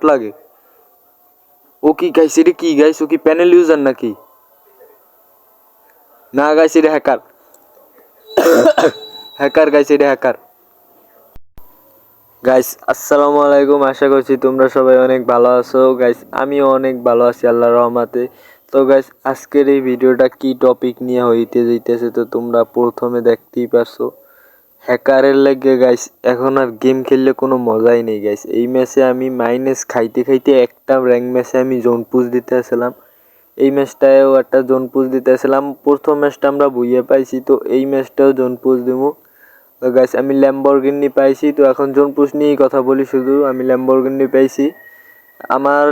লাগে। ও কি গাইস, এটা কি গাইস? ও কি প্যানেল ইউজার নাকি? না গাইস, এটা হ্যাকার। হ্যাকার গাইস, এটা হ্যাকার। গাইস আসসালামু আলাইকুম, আশা করছি তোমরা সবাই অনেক ভালো আছো। গাইস আমিও অনেক ভালো আছি আল্লাহর রহমতে। তো গাইস আজকের এই ভিডিওটা কি টপিক নিয়ে হইতে যাইতেছে তো তোমরা প্রথমে দেখতেই পারছো। হ্যাকারের লাগে গাইস এখন আর গেম খেললে কোনো মজাই নেই গাইস। এই ম্যাচে আমি মাইনাস খাইতে খাইতে একটা র্যাঙ্ক ম্যাচে আমি জোন পুশ দিতে আসলাম। এই ম্যাচটায়ও একটা জোন পুশ দিতে আসলাম। প্রথম ম্যাচটা আমরা বুইয়ে পাইছি, তো এই ম্যাচটাও জোন পুশ দিব। তো গাইস আমি ল্যাম্বরগিনি পাইছি। তো এখন জোন পুশ নিয়েই কথা বলি শুধু। আমি ল্যাম্বরগিনি পাইছি। আমার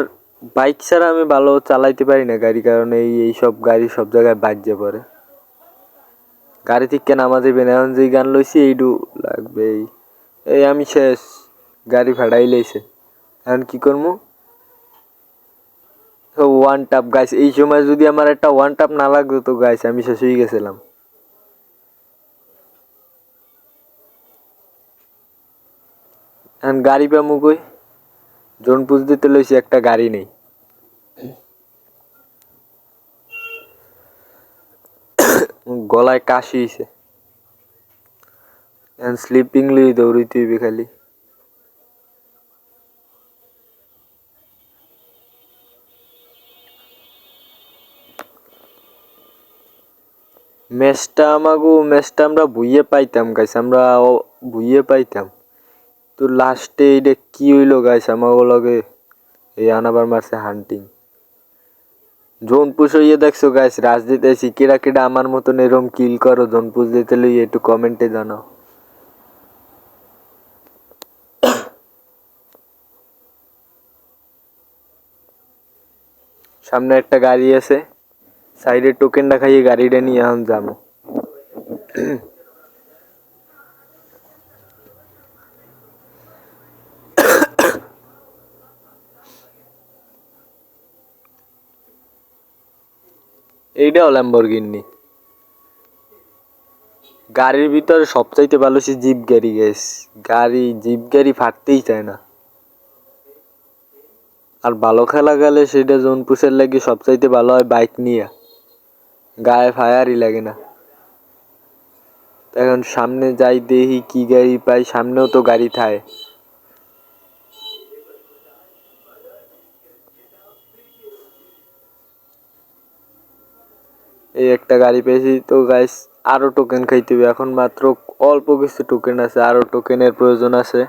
বাইক ছাড়া আমি ভালো চালাইতে পারি না গাড়ি, কারণ এই সব গাড়ি সব জায়গায় বাজে পড়ে। গাড়ি থেকে নামা যাবে না। এখন যেই গান লইছি এইটু লাগবে। এই আমি শেষ, গাড়ি ভাড়াই লইছে। এখন কি করবো? ওয়ান টাপ গাইস, এই সময় যদি আমার একটা ওয়ান টাপ না লাগতো তো গাইস আমি শেষ হয়ে গেছিলাম। এখন গাড়ি পামু কই? জোন পুষ দিতে লইছি, একটা গাড়ি নেই। গলায় কাশি হইছে। এখন স্লিপিং লই দৌড়িতে হইবে খালি। ম্যাচটা আমরা বুইয়ে পাইতাম গাইস, আমরা বুইয়ে পাইতাম। তো লাস্টে এটা কি হইলো গাইস আমাগো লগে? এই আনাবার মারছে হান্টিং। জোন পুশ হইয়ে দেখছো গাইস, রাজ দিতেছি। কেডা কেডা আমার মতন এরম কিল করো জোন পুশ দিতে লই একটু কমেন্টে জানাও। সামনে একটা গাড়ি আছে, সাইডে টোকেনটা খাইয়ে গাড়িটা নিয়ে এখন যাবো। এইটাও ল্যাম্বরগিনি। গাড়ির ভিতরে সবচাইতে ভালো হচ্ছে জিপ গাড়ি গাইস। জিপ গাড়ি ফাটতেই চায় না। আর ভালো খেলা গেলে সেটা জোন পুশের লাগে সবচাইতে ভালো হয় বাইক নিয়ে। গায়ে ফায়ারই লাগে না। এখন সামনে যাই দেখি কি গাড়ি পাই। সামনেও তো গাড়ি থায়। এই একটা গাড়ি পেয়েছি। তো গাইস আরো টোকেন খাইতে হবে। এখন মাত্র অল্প কিছু টোকেন আছে, আরো টোকেনের প্রয়োজন আছে।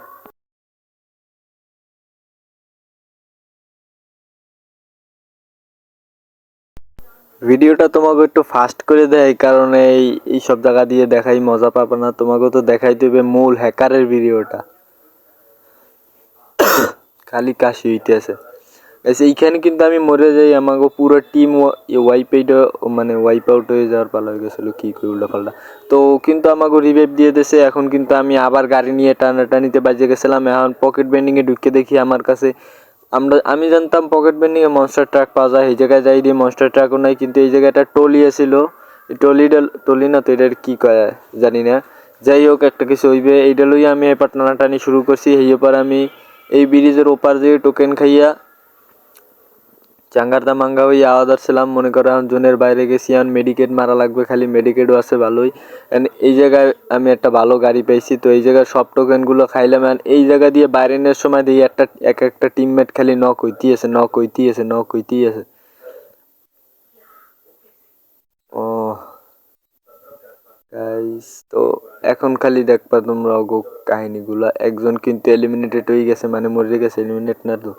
ভিডিওটা তোমাকে একটু ফাস্ট করে দেয়, কারণ এই সব জায়গা দিয়ে দেখাই মজা পাবে না। তোমাকে তো দেখাই দেবে মূল হ্যাকারের ভিডিওটা। খালি কাশি হইতেছে। এইখানে কিন্তু আমি মরে যাই, আমাকে পুরো টিম ওয়াইপ আউট হয়ে যাওয়ার পালা হয়ে গেছিল। কি করে উল্টা পাল্টা। তো কিন্তু আমাকে রিভাইভ দিয়ে দিয়েছে। এখন কিন্তু আমি আবার গাড়ি নিয়ে টানাটানিতে বাজে গেছিলাম। এখন পকেট বেন্ডিং এ ঢুকে দেখি আমার কাছে আমি জানতাম পকেট বেন্ডিং এ মনস্টার ট্রাক পাওয়া যায়। এই জায়গায় যাই দিয়ে মনস্টার ট্রাকও নাই, কিন্তু এই জায়গায় একটা টলি ছিল। টলি না তো, এটার কি কয় জানি না। যাই হোক একটা কিছু হইবে। এইটা লই আমি এবার টানাটানি শুরু করছি। এই এবার আমি এই ব্রিজের ওপার দিয়ে টোকেন খাইয়া চাঙ্গারদা মাঙ্গা হয়ে আওয়াজ আসছিলাম। মনে করো এখন জোনের বাইরে গেছি, এখন মেডিকেট মারা লাগবে। খালি মেডিকেটও আছে ভালোই। এই জায়গায় আমি একটা ভালো গাড়ি পেয়েছি। তো এই জায়গায় সব টোকেনগুলো খাইলাম। এই জায়গা দিয়ে বাইরে নেওয়ার সময় দিয়ে একটা টিমমেট খালি নক হইতেই আছে। ও গাইস, তো এখন খালি দেখবা তোমরা অগো কাহিনীগুলা। একজন কিন্তু এলিমিনেটেড হয়ে গেছে, মানে মরে গেছে। এলিমিনেট না তো,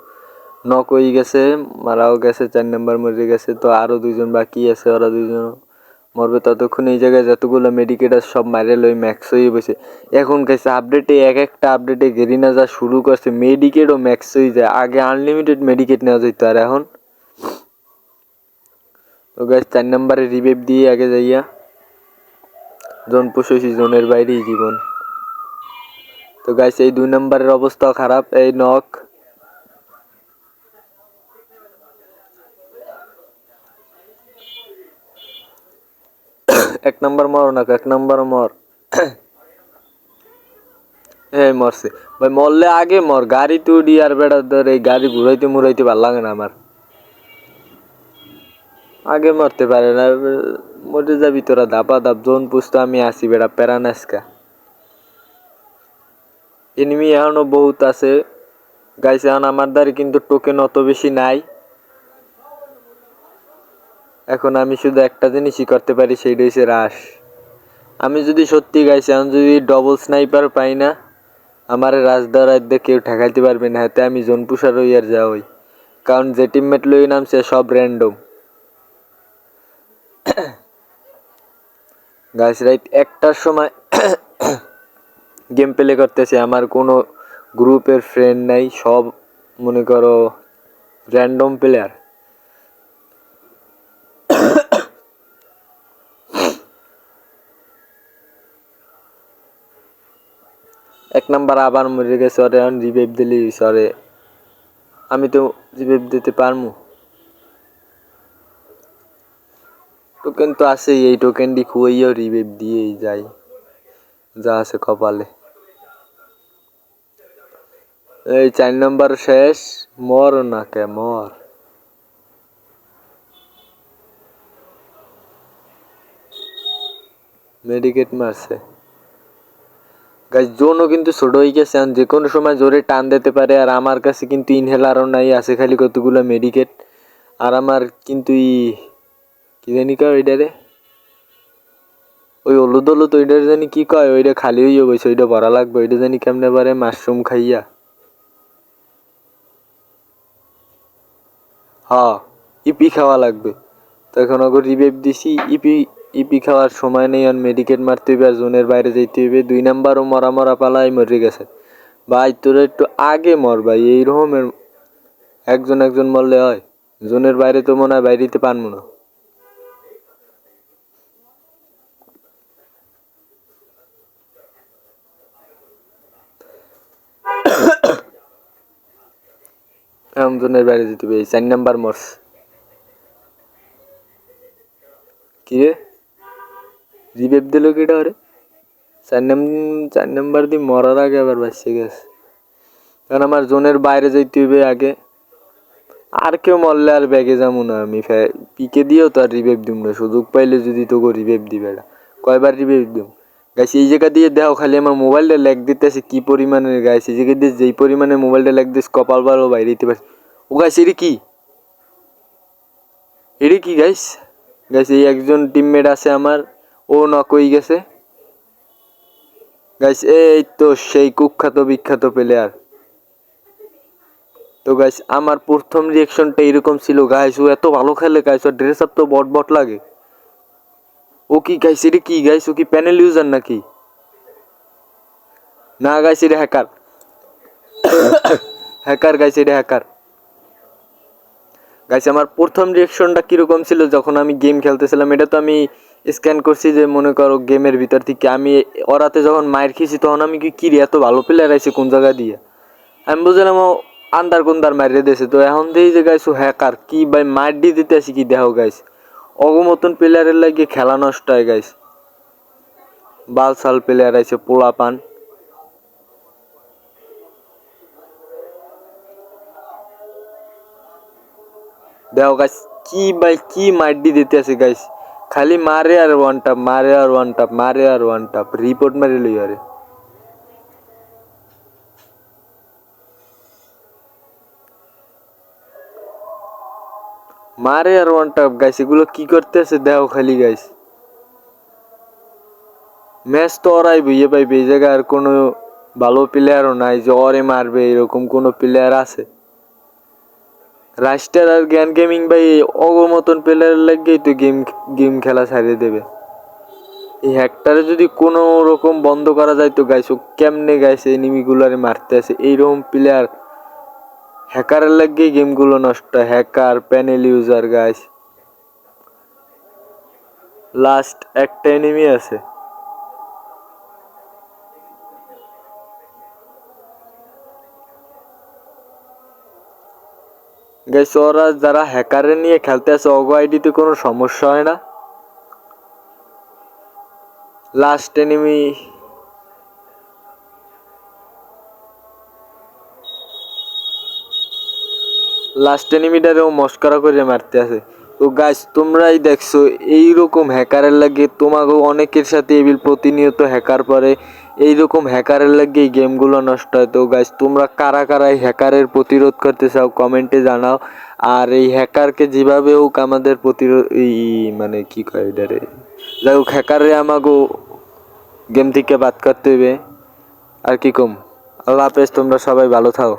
নক হয়ে গেছে, মারাও গেছে। 4 নাম্বার মরে গেছে। তো আরো দুইজন বাকি আছে, ওরা দুইজন মরবে। ততক্ষণ এই জায়গায় যতগুলো মেডিকেট আছে সব মারে লই ম্যাক্স হয়ে বসে। এখন গেছে আপডেটে, একটা আপডেটে গেরিনা যা শুরু করছে, মেডিকেটও ম্যাক্স হয়ে যায়। আগে আনলিমিটেড মেডিকেট নেওয়া যেত, আর এখন তো গাইস 4 নাম্বারে রিভাইভ দিয়ে আগে যাইয়া জোন পুশ হইছি, জোনের বাইরেই জীবন। তো গাইস এই 2 নাম্বারের অবস্থা খারাপ। এই নক, এক নাম্বার মর না, এক নাম্বার মর। হ্যাঁ মরছে ভাই, মরলে আগে মর, গাড়ি তো উড়ি আর বেড়া ধর, এই গাড়ি ঘুরাইতে মুরাইতে ভাল লাগে না আমার, আগে মরতে পারে না, মরে যাবি তোরা ধাপা ধাপ, জোন পুষতো আমি আসি বেড়া প্যারানাসকা। এনিমি এখনো বহুত আছে গাইস, এখন আমার দ্বারে কিন্তু টোকেন অত বেশি নাই, এখন আমি শুধু একটা জিনিসই করতে পারি, সেইটা হচ্ছে রাশ। আমি যদি সত্যি গাইছি, এখন যদি ডবল স্নাইপার পাই না, আমার রাজদার দিয়ে কেউ ঠেকাইতে পারবে না, হাতে আমি জোন পুষার হই আর যা হই, কারণ যে টিমমেট লই নামছে সব র্যান্ডম। গাইস রাইট 1টার সময় গেম প্লে করতেছে, আমার কোনো গ্রুপের ফ্রেন্ড নাই, সব মনে করো র্যান্ডম প্লেয়ার। এক নাম্বার আবার মরে গেছে, ওরে এখন রিভাইভ দিলি সরে, আমি তো রিভাইভ দিতে পারমু, টোকেন তো আছেই, এই টোকেনটি খুঁয়েও রিভাইভ দিয়েই যাই যা আছে কপালে। এই 4 নম্বর শেষ, মর না কে মর। মেডিকেট মারছে গাইস, জোনও কিন্তু ছোট হয়ে গেছে, যে কোনো সময় জোরে টান দিতে পারে, আর আমার কাছে কিন্তু ইনহেলারও নাই, আছে খালি কতগুলো মেডিকেট, আর আমার কিন্তু কি জানি কয় ওইটারে, ওই হলুদ হলুদ ওইটার জানি কি কয়, ওইটা খালি হইয়া বইছে, ওইটা ভরা লাগবে, ওইটা জানি কেমনে পারে, মাশরুম খাইয়া। হ্যাঁ, ইপি খাওয়া লাগবে, তো এখন ওকে রিভাইভ দিছি, ইপি খাওয়ার সময় নেই, আর মেডিকেট মারতে হইবে, আর জোনের বাইরে যাইতে হইবে। 2 নাম্বারও মরা মরা পালাই মরে গেছে ভাই, তোরা একটু আগে মর ভাই, এইরকমের একজন একজন মরলে হয়, জোনের বাইরে তো মনে হয় বাইরে দিতে পারবো না। এখন জোনের বাইরে যেতে হবে, 4 নাম্বার মরস কি রে, রিভাইভ দিল কিটা রে, 4 নাম্বার দিয়ে মরার আগে আবার বাঁচছে গেছে, কারণ আমার জোনের বাইরে যাইতে হইবে আগে, আর কেউ মরলে আর ব্যাগে যাবো না আমি, পিকে দিয়েও তো আর রিভাইভ দিব না, সুযোগ পাইলে যদি তোকে রিভাইভ দিবে না, কয়বার রিভাইভ দিব গাইস। এই জায়গা দিয়ে দেখো খালি আমার মোবাইলটা ল্যাগ দিতেছে কি পরিমাণের গাইস, এই জায়গা দিয়ে যেই পরিমাণে মোবাইলটা ল্যাগ দিস কপাল বারও বাইরে দিতে পারছি। ও গাইস এটা কি, এটা কি গাইস, গাইস এই একজন টিমমেট আছে আমার, ও নক হয়ে গেছে গাইস, এই তো সেই কুখ্যাত বিখ্যাত প্লেয়ার। তো গাইস আমার প্রথম রিয়াকশনটা এরকম ছিল গাইস, ও এত ভালো খেলে গাইস, ওর ড্রেস আপ তো বট বট লাগে। ও কি গাইস, এটা কি গাইস, ও কি প্যানেল ইউজার নাকি, না গাইস এটা হ্যাকার, হ্যাকার গাইস, এটা হ্যাকার গাইস। আমার প্রথম রিয়াকশনটা কিরকম ছিল যখন আমি গেম খেলতেছিলাম, এটা তো আমি স্ক্যান করছি, যে মনে করো গেমের ভিতর থেকে আমি ওরাতে যখন মায়ের খেয়েছি, তখন আমি কি রে এত ভালো প্লেয়ার আইছে কোন জায়গা দিয়ে, আমি বুঝলাম ও আন্দার কুন্দার মারিয়ে দিয়েছে। তো এখন দেখি যে গাইস ও হ্যাকার, কি ভাই মার দিয়ে দিতে আসি কি দেখো গাইস, অগ মতন প্লেয়ারের লাগে খেলা নষ্ট হয় গাইস, বালসাল প্লেয়ার আইছে পোলা পান। দেখো গাইস কি ভাই কি মার দিয়ে দিতে আসে গাইস, খালি মারে আর ওয়ান টাপ, মারে আর ওয়ান টাপ, মারে আর ওয়ান টাপ, রিপোর্ট মারি লই আরে, মারে আর ওয়ান টাপ গাইস, এগুলো কি করতেছে দেখো খালি গাইস। ম্যাচ তো ওরাই বুঝে পাইবে, এই জায়গায় আর কোনো ভালো প্লেয়ারও নাই যে ওরে মারবে, এরকম কোনো প্লেয়ার আছে? রাস্টার আর জ্ঞান গেমিং ভাই অগ মতন প্লেয়ার লাগেই তো গেম গেম খেলা ছাড়িয়ে দেবে। এই হ্যাকটারে যদি কোনো রকম বন্ধ করা যায় তো গাইস, ও কেমনে গাইছে এনিমিগুলারে মারতে আছে, এইরকম প্লেয়ার হ্যাকারের লাগেই গেমগুলো নষ্ট, hacker panel user guys. Last একটা এনিমি আছে গাইস, ওরা যারা হ্যাকারে নিয়ে খেলতে আছে অগো আইডিতে কোনো সমস্যা হয় না। লাস্ট এনিমি লাস্ট এনিমিটারেও মস্করা করে মারতে আছে। তো গাইস তোমরাই দেখছো এইরকম হ্যাকারের লাগে তোমাকেও অনেকের সাথে এবিল প্রতিনিয়ত হ্যাকার পরে এইরকম হ্যাকারের লাগে এই গেমগুলো নষ্ট হয়। তো গাইস তোমরা কারা কারা এই হ্যাকারের প্রতিরোধ করতে চাও কমেন্টে জানাও। আর এই হ্যাকারকে যেভাবে হোক আমাদের প্রতিরোধ মানে কি কয় এটারে, যাই হোক হ্যাকারে আমাকেও গেম থেকে বাদ করতে হবে। আর কি কম, আল্লাহ হাফেজ, তোমরা সবাই ভালো থাও।